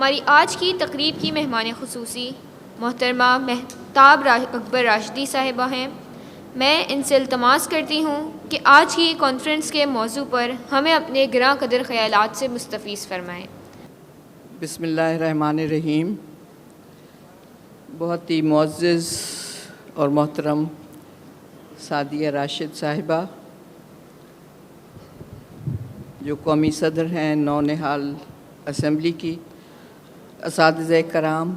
ہماری آج کی تقریب کی مہمان خصوصی محترمہ مہتاب اکبر راشدی صاحبہ ہیں۔ میں ان سے التماس کرتی ہوں کہ آج کی کانفرنس کے موضوع پر ہمیں اپنے گراں قدر خیالات سے مستفیض فرمائیں۔ بسم اللہ الرحمن الرحیم۔ بہت ہی معزز اور محترم سعدیہ راشد صاحبہ، جو قومی صدر ہیں نونہال اسمبلی کی، اساتذہ کرام،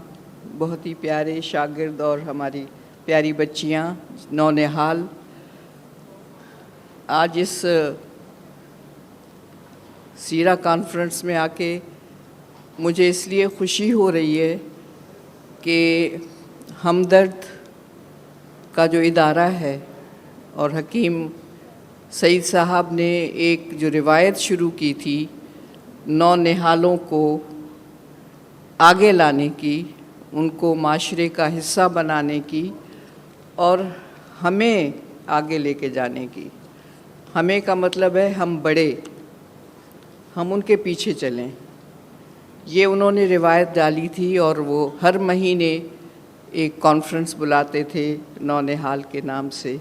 بہت ہی پیارے شاگرد اور ہماری پیاری بچیاں نونہال، آج اس سیرہ کانفرنس میں آ کے مجھے اس لیے خوشی ہو رہی ہے کہ ہمدرد کا جو ادارہ ہے اور حکیم سعید صاحب نے ایک جو روایت شروع کی تھی نونہالوں کو آگے لانے کی، ان کو معاشرے کا حصہ بنانے کی اور ہمیں آگے لے کے جانے کی۔ ہمیں کا مطلب ہے ہم بڑے، ہم ان کے پیچھے چلیں۔ یہ انہوں نے روایت ڈالی تھی اور وہ ہر مہینے ایک کانفرنس بلاتے تھے نونہال کے نام سے۔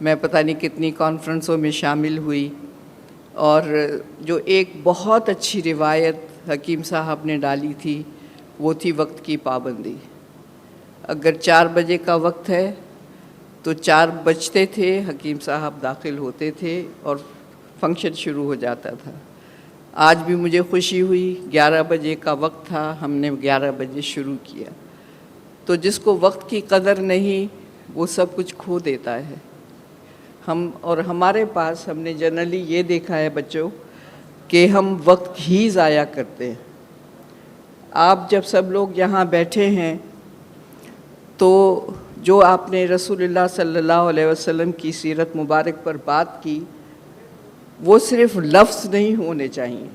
میں پتہ نہیں کتنی کانفرنسوں میں شامل ہوئی، اور جو ایک بہت اچھی روایت حکیم صاحب نے ڈالی تھی وہ تھی وقت کی پابندی۔ اگر 4 بجے کا وقت ہے تو 4 بجتے تھے حکیم صاحب داخل ہوتے تھے اور فنکشن شروع ہو جاتا تھا۔ آج بھی مجھے خوشی ہوئی، 11 بجے کا وقت تھا، ہم نے 11 بجے شروع کیا۔ تو جس کو وقت کی قدر نہیں وہ سب کچھ کھو دیتا ہے۔ اور ہمارے پاس ہم نے جنرلی یہ دیکھا ہے بچوں کہ ہم وقت ہی ضائع کرتے ہیں۔ آپ جب سب لوگ یہاں بیٹھے ہیں تو جو آپ نے رسول اللہ صلی اللہ علیہ وسلم کی سیرت مبارک پر بات کی، وہ صرف لفظ نہیں ہونے چاہیے،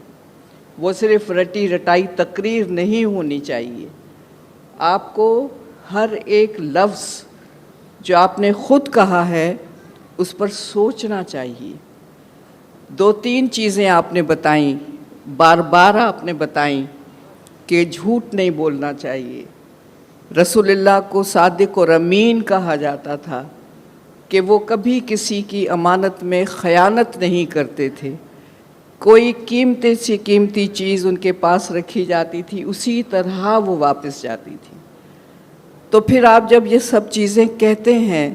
وہ صرف رٹی رٹائی تقریر نہیں ہونی چاہیے۔ آپ کو ہر ایک لفظ جو آپ نے خود کہا ہے اس پر سوچنا چاہیے۔ 2-3 چیزیں آپ نے بتائیں، بار بار آپ نے بتائیں کہ جھوٹ نہیں بولنا چاہیے۔ رسول اللہ کو صادق اور امین کہا جاتا تھا کہ وہ کبھی کسی کی امانت میں خیانت نہیں کرتے تھے۔ کوئی قیمتی سے قیمتی چیز ان کے پاس رکھی جاتی تھی، اسی طرح وہ واپس جاتی تھی۔ تو پھر آپ جب یہ سب چیزیں کہتے ہیں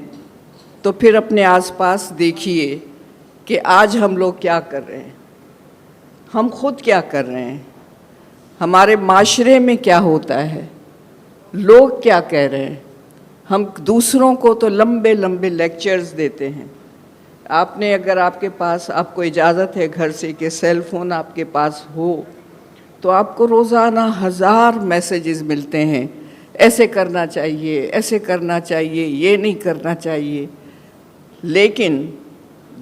تو پھر اپنے آس پاس دیکھیے کہ آج ہم لوگ کیا کر رہے ہیں، ہم خود کیا کر رہے ہیں، ہمارے معاشرے میں کیا ہوتا ہے، لوگ کیا کہہ رہے ہیں۔ ہم دوسروں کو تو لمبے لمبے لیکچرز دیتے ہیں۔ آپ نے اگر آپ کے پاس، آپ کو اجازت ہے گھر سے کہ سیل فون آپ کے پاس ہو، تو آپ کو روزانہ 1000 میسیجز ملتے ہیں، ایسے کرنا چاہیے، ایسے کرنا چاہیے، یہ نہیں کرنا چاہیے۔ لیکن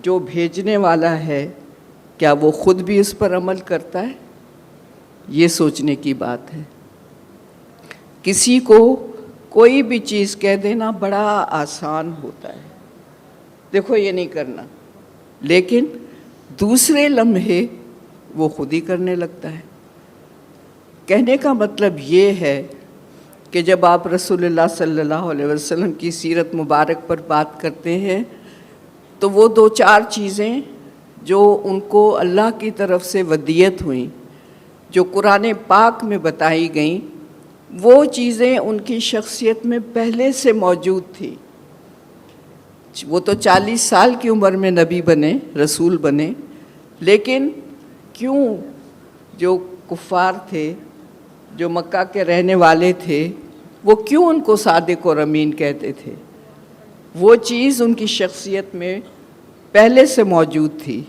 جو بھیجنے والا ہے کیا وہ خود بھی اس پر عمل کرتا ہے؟ یہ سوچنے کی بات ہے۔ کسی کو کوئی بھی چیز کہہ دینا بڑا آسان ہوتا ہے، دیکھو یہ نہیں کرنا، لیکن دوسرے لمحے وہ خود ہی کرنے لگتا ہے۔ کہنے کا مطلب یہ ہے کہ جب آپ رسول اللہ صلی اللہ علیہ وسلم کی سیرت مبارک پر بات کرتے ہیں تو وہ 2-4 چیزیں جو ان کو اللہ کی طرف سے ودیت ہوئیں، جو قرآن پاک میں بتائی گئیں، وہ چیزیں ان کی شخصیت میں پہلے سے موجود تھی۔ وہ تو 40 سال کی عمر میں نبی بنے، رسول بنے، لیکن کیوں جو کفار تھے، جو مکہ کے رہنے والے تھے، وہ کیوں ان کو صادق اور امین کہتے تھے؟ وہ چیز ان کی شخصیت میں پہلے سے موجود تھی۔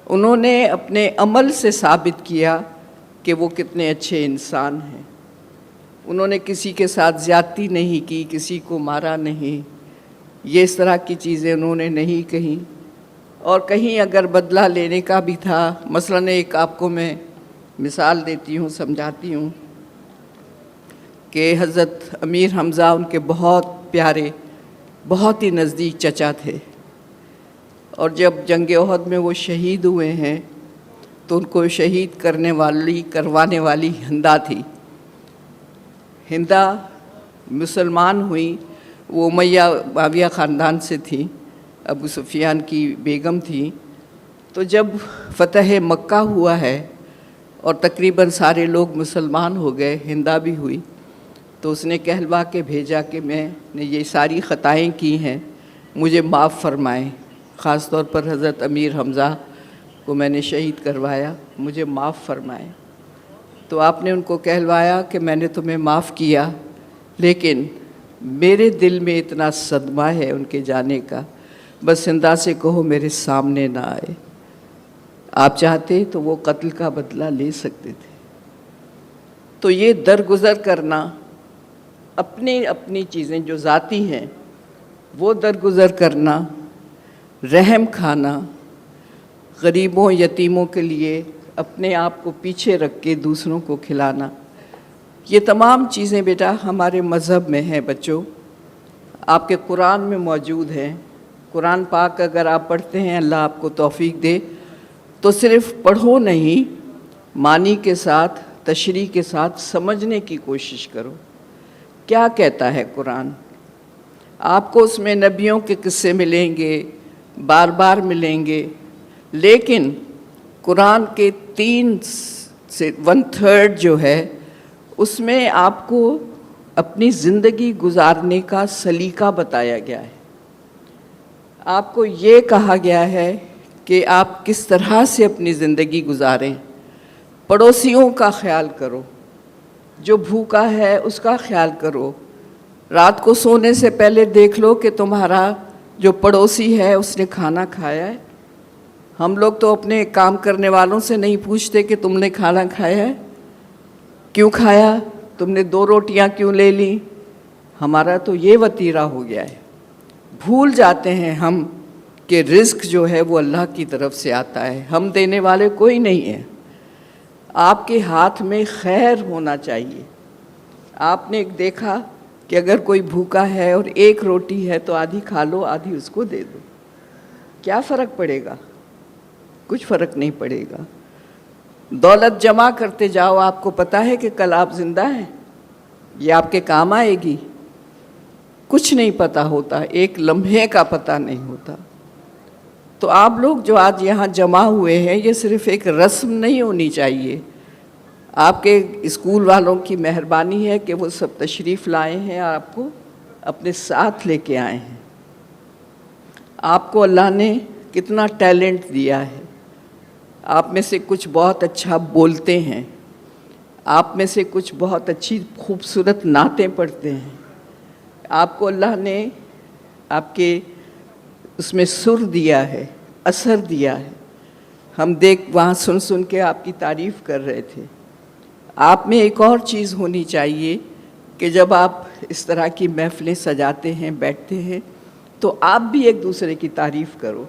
انہوں نے اپنے عمل سے ثابت کیا کہ وہ کتنے اچھے انسان ہیں۔ انہوں نے کسی کے ساتھ زیادتی نہیں کی، کسی کو مارا نہیں، یہ اس طرح کی چیزیں انہوں نے نہیں کہیں۔ اور کہیں اگر بدلہ لینے کا بھی تھا، مثلاً ایک آپ کو میں مثال دیتی ہوں، سمجھاتی ہوں کہ حضرت امیر حمزہ ان کے بہت پیارے، بہت ہی نزدیک چچا تھے، اور جب جنگ احد میں وہ شہید ہوئے ہیں تو ان کو شہید کروانے والی ہندا تھی، ہندا مسلمان ہوئی، وہ امیہ معاویہ خاندان سے تھیں، ابو سفیان کی بیگم تھیں. تو جب فتح مکہ ہوا ہے اور تقریباً سارے لوگ مسلمان ہو گئے، ہندا بھی ہوئی، تو اس نے کہلوا کے بھیجا کہ میں نے یہ ساری خطائیں کی ہیں، مجھے معاف فرمائیں. خاص طور پر حضرت امیر حمزہ کو میں نے شہید کروایا، مجھے معاف فرمائیں. تو آپ نے ان کو کہلوایا کہ میں نے تمہیں معاف کیا، لیکن میرے دل میں اتنا صدمہ ہے ان کے جانے کا، بس ہندا سے کہو میرے سامنے نہ آئے. آپ چاہتے تو وہ قتل کا بدلہ لے سکتے تھے. تو یہ درگزر کرنا، اپنی چیزیں جو ذاتی ہیں وہ درگزر کرنا، رحم کھانا، غریبوں یتیموں کے لیے اپنے آپ کو پیچھے رکھ کے دوسروں کو کھلانا، یہ تمام چیزیں بیٹا ہمارے مذہب میں ہیں. بچوں، آپ کے قرآن میں موجود ہیں. قرآن پاک اگر آپ پڑھتے ہیں، اللہ آپ کو توفیق دے، تو صرف پڑھو نہیں، معنی کے ساتھ، تشریح کے ساتھ سمجھنے کی کوشش کرو. کیا کہتا ہے قرآن؟ آپ کو اس میں نبیوں کے قصے ملیں گے، بار بار ملیں گے، لیکن قرآن کے 3 سے 1/3 جو ہے اس میں آپ کو اپنی زندگی گزارنے کا سلیقہ بتایا گیا ہے. آپ کو یہ کہا گیا ہے کہ آپ کس طرح سے اپنی زندگی گزاریں. پڑوسیوں کا خیال کرو، جو بھوکا ہے اس کا خیال کرو. رات کو سونے سے پہلے دیکھ لو کہ تمہارا جو پڑوسی ہے اس نے کھانا کھایا ہے. ہم لوگ تو اپنے کام کرنے والوں سے نہیں پوچھتے کہ تم نے کھانا کھایا ہے، کیوں کھایا، تم نے 2 روٹیاں کیوں لے لیں. ہمارا تو یہ وتیرہ ہو گیا ہے. بھول جاتے ہیں ہم کہ رزق جو ہے وہ اللہ کی طرف سے آتا ہے، ہم دینے والے کوئی نہیں ہے. آپ کے ہاتھ میں خیر ہونا چاہیے. آپ نے دیکھا کہ اگر کوئی بھوکا ہے اور 1 روٹی ہے تو آدھی کھا لو، آدھی اس کو دے دو. کیا فرق پڑے گا؟ کچھ فرق نہیں پڑے گا. دولت جمع کرتے جاؤ، آپ کو پتہ ہے کہ کل آپ زندہ ہیں، یہ آپ کے کام آئے گی. کچھ نہیں پتہ ہوتا، ایک لمحے کا پتہ نہیں ہوتا. تو آپ لوگ جو آج یہاں جمع ہوئے ہیں، یہ صرف ایک رسم نہیں ہونی چاہیے. آپ کے اسکول والوں کی مہربانی ہے کہ وہ سب تشریف لائے ہیں اور آپ کو اپنے ساتھ لے کے آئے ہیں. آپ کو اللہ نے کتنا ٹیلنٹ دیا ہے. آپ میں سے کچھ بہت اچھا بولتے ہیں، آپ میں سے کچھ بہت اچھی خوبصورت نعتیں پڑھتے ہیں. آپ کو اللہ نے آپ کے اس میں سر دیا ہے، اثر دیا ہے. ہم وہاں سن کے آپ کی تعریف کر رہے تھے. آپ میں ایک اور چیز ہونی چاہیے کہ جب آپ اس طرح کی محفلیں سجاتے ہیں، بیٹھتے ہیں، تو آپ بھی ایک دوسرے کی تعریف کرو.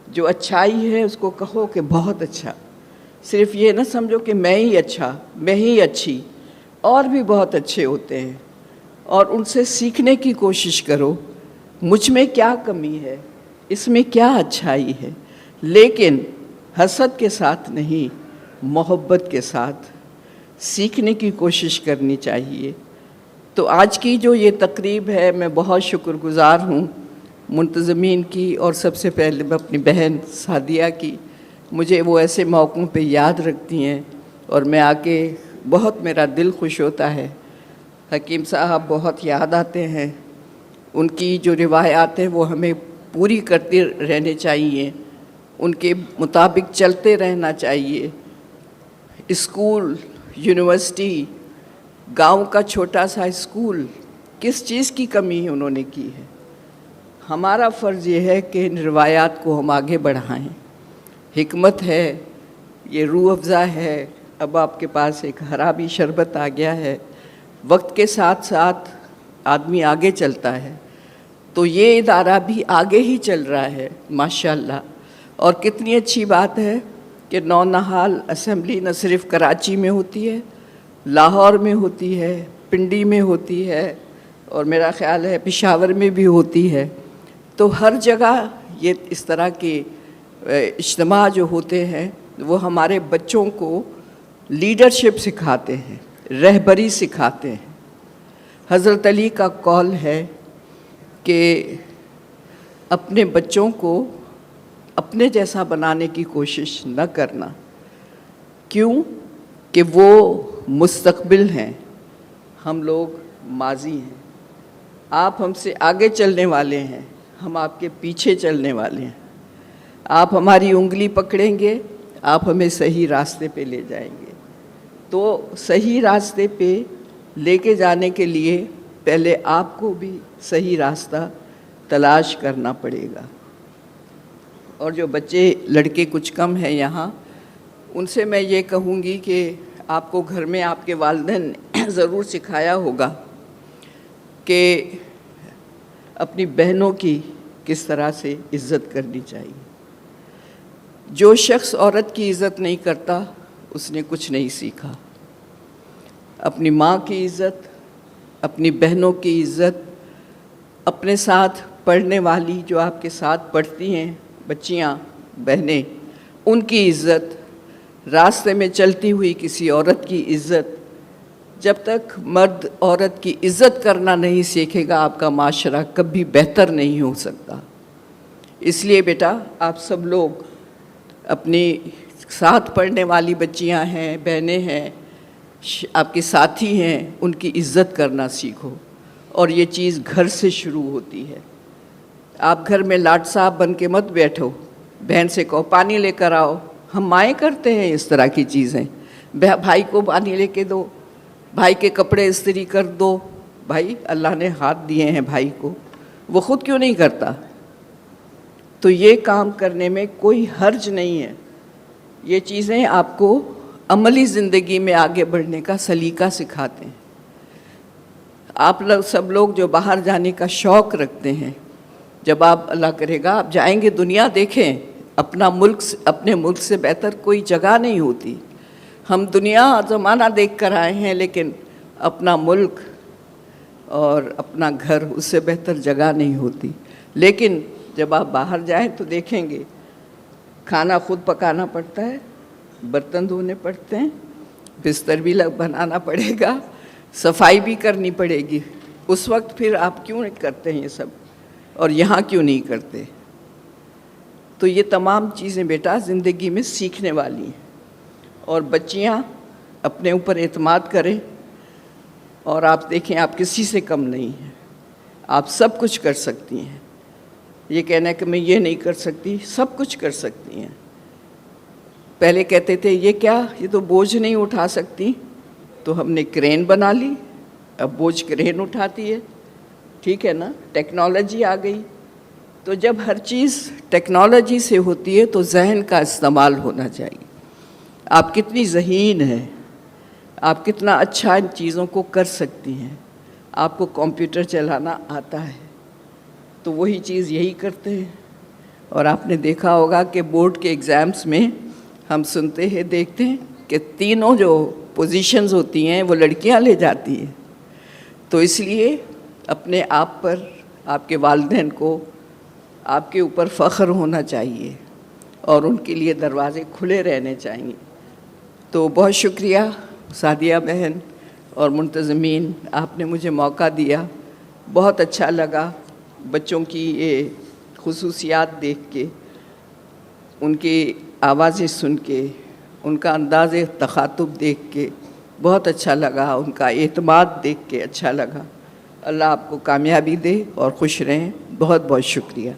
جو اچھائی ہے اس کو کہو کہ بہت اچھا. صرف یہ نہ سمجھو کہ میں ہی اچھا، میں ہی اچھی، اور بھی بہت اچھے ہوتے ہیں، اور ان سے سیکھنے کی کوشش کرو. مجھ میں کیا کمی ہے، اس میں کیا اچھائی ہے، لیکن حسد کے ساتھ نہیں، محبت کے ساتھ سیکھنے کی کوشش کرنی چاہیے. تو آج کی جو یہ تقریب ہے، میں بہت شکر گزار ہوں منتظمین کی، اور سب سے پہلے میں اپنی بہن سعدیہ کی. مجھے وہ ایسے موقعوں پہ یاد رکھتی ہیں اور میں آ کے بہت میرا دل خوش ہوتا ہے. حکیم صاحب بہت یاد آتے ہیں. ان کی جو روایات ہیں وہ ہمیں پوری کرتے رہنے چاہیے، ان کے مطابق چلتے رہنا چاہیے. اسکول، یونیورسٹی، گاؤں کا چھوٹا سا اسکول، کس چیز کی کمی انہوں نے کی ہے. ہمارا فرض یہ ہے کہ ان روایات کو ہم آگے بڑھائیں. حکمت ہے، یہ روح افزا ہے. اب آپ کے پاس ایک ہرا بھی شربت آ گیا ہے. وقت کے ساتھ ساتھ آدمی آگے چلتا ہے، تو یہ ادارہ بھی آگے ہی چل رہا ہے ماشاءاللہ. اور کتنی اچھی بات ہے کہ نونہال اسمبلی نہ صرف کراچی میں ہوتی ہے، لاہور میں ہوتی ہے، پنڈی میں ہوتی ہے، اور میرا خیال ہے پشاور میں بھی ہوتی ہے. تو ہر جگہ یہ اس طرح کے اجتماع جو ہوتے ہیں وہ ہمارے بچوں کو لیڈرشپ سکھاتے ہیں، رہبری سکھاتے ہیں. حضرت علی کا قول ہے کہ اپنے بچوں کو اپنے جیسا بنانے کی کوشش نہ کرنا، کیوں کہ وہ مستقبل ہیں، ہم لوگ ماضی ہیں۔ آپ ہم سے آگے چلنے والے ہیں، ہم آپ کے پیچھے چلنے والے ہیں۔ آپ ہماری انگلی پکڑیں گے، آپ ہمیں صحیح راستے پہ لے جائیں گے۔ تو صحیح راستے پہ لے کے جانے کے لیے پہلے آپ کو بھی صحیح راستہ تلاش کرنا پڑے گا۔ اور جو بچے لڑکے کچھ کم ہیں یہاں، ان سے میں یہ کہوں گی کہ آپ کو گھر میں آپ کے والدین نے ضرور سکھایا ہوگا کہ اپنی بہنوں کی کس طرح سے عزت کرنی چاہیے۔ جو شخص عورت کی عزت نہیں کرتا اس نے کچھ نہیں سیکھا۔ اپنی ماں کی عزت، اپنی بہنوں کی عزت، اپنے ساتھ پڑھنے والی جو آپ کے ساتھ پڑھتی ہیں بچیاں بہنیں، ان کی عزت، راستے میں چلتی ہوئی کسی عورت کی عزت، جب تک مرد عورت کی عزت کرنا نہیں سیکھے گا آپ کا معاشرہ کبھی بہتر نہیں ہو سکتا۔ اس لیے بیٹا آپ سب لوگ اپنی ساتھ پڑھنے والی بچیاں ہیں، بہنیں ہیں، آپ کے ساتھی ہیں، ان کی عزت کرنا سیکھو۔ اور یہ چیز گھر سے شروع ہوتی ہے۔ آپ گھر میں لاٹ صاحب بن کے مت بیٹھو، بہن سے کہو پانی لے کر آؤ۔ ہم مائیں کرتے ہیں اس طرح کی چیزیں، بھائی کو پانی لے کے دو، بھائی کے کپڑے استری کر دو۔ بھائی اللہ نے ہاتھ دیے ہیں بھائی کو، وہ خود کیوں نہیں کرتا؟ تو یہ کام کرنے میں کوئی حرج نہیں ہے۔ یہ چیزیں آپ کو عملی زندگی میں آگے بڑھنے کا سلیقہ سکھاتے ہیں۔ آپ لوگ سب لوگ جو باہر جانے کا شوق رکھتے ہیں، جب آپ اللہ کرے گا آپ جائیں گے، دنیا دیکھیں، اپنے ملک سے بہتر کوئی جگہ نہیں ہوتی۔ ہم دنیا زمانہ دیکھ کر آئے ہیں، لیکن اپنا ملک اور اپنا گھر اس سے بہتر جگہ نہیں ہوتی۔ لیکن جب آپ باہر جائیں تو دیکھیں گے کھانا خود پکانا پڑتا ہے، برتن دھونے پڑتے ہیں، بستر بھی بنانا پڑے گا، صفائی بھی کرنی پڑے گی۔ اس وقت پھر آپ کیوں نہیں کرتے ہیں یہ سب، اور یہاں کیوں نہیں کرتے؟ تو یہ تمام چیزیں بیٹا زندگی میں سیکھنے والی ہیں۔ اور بچیاں اپنے اوپر اعتماد کریں، اور آپ دیکھیں آپ کسی سے کم نہیں ہیں، آپ سب کچھ کر سکتی ہیں۔ یہ کہنا ہے کہ میں یہ نہیں کر سکتی، سب کچھ کر سکتی ہیں۔ پہلے کہتے تھے یہ کیا، یہ تو بوجھ نہیں اٹھا سکتی، تو ہم نے کرین بنا لی، اب بوجھ کرین اٹھاتی ہے، ٹھیک ہے نا، ٹیکنالوجی آ گئی۔ تو جب ہر چیز ٹیکنالوجی سے ہوتی ہے تو ذہن کا استعمال ہونا چاہیے۔ آپ کتنی ذہین ہیں، آپ کتنا اچھا ان چیزوں کو کر سکتی ہیں۔ آپ کو کمپیوٹر چلانا آتا ہے، تو وہی چیز یہی کرتے ہیں۔ اور آپ نے دیکھا ہوگا کہ بورڈ کے ایگزامس میں ہم سنتے ہیں، دیکھتے ہیں کہ تینوں جو پوزیشنز ہوتی ہیں وہ لڑکیاں لے جاتی ہیں۔ تو اس لیے اپنے آپ پر، آپ کے والدین کو آپ کے اوپر فخر ہونا چاہیے، اور ان کے لیے دروازے کھلے رہنے چاہیے۔ تو بہت شکریہ سعدیہ بہن اور منتظمین، آپ نے مجھے موقع دیا، بہت اچھا لگا بچوں کی یہ خصوصیات دیکھ کے، ان کی آوازیں سن کے، ان کا انداز تخاطب دیکھ کے بہت اچھا لگا، ان کا اعتماد دیکھ کے اچھا لگا۔ اللہ آپ کو کامیابی دے اور خوش رہیں۔ بہت بہت شکریہ۔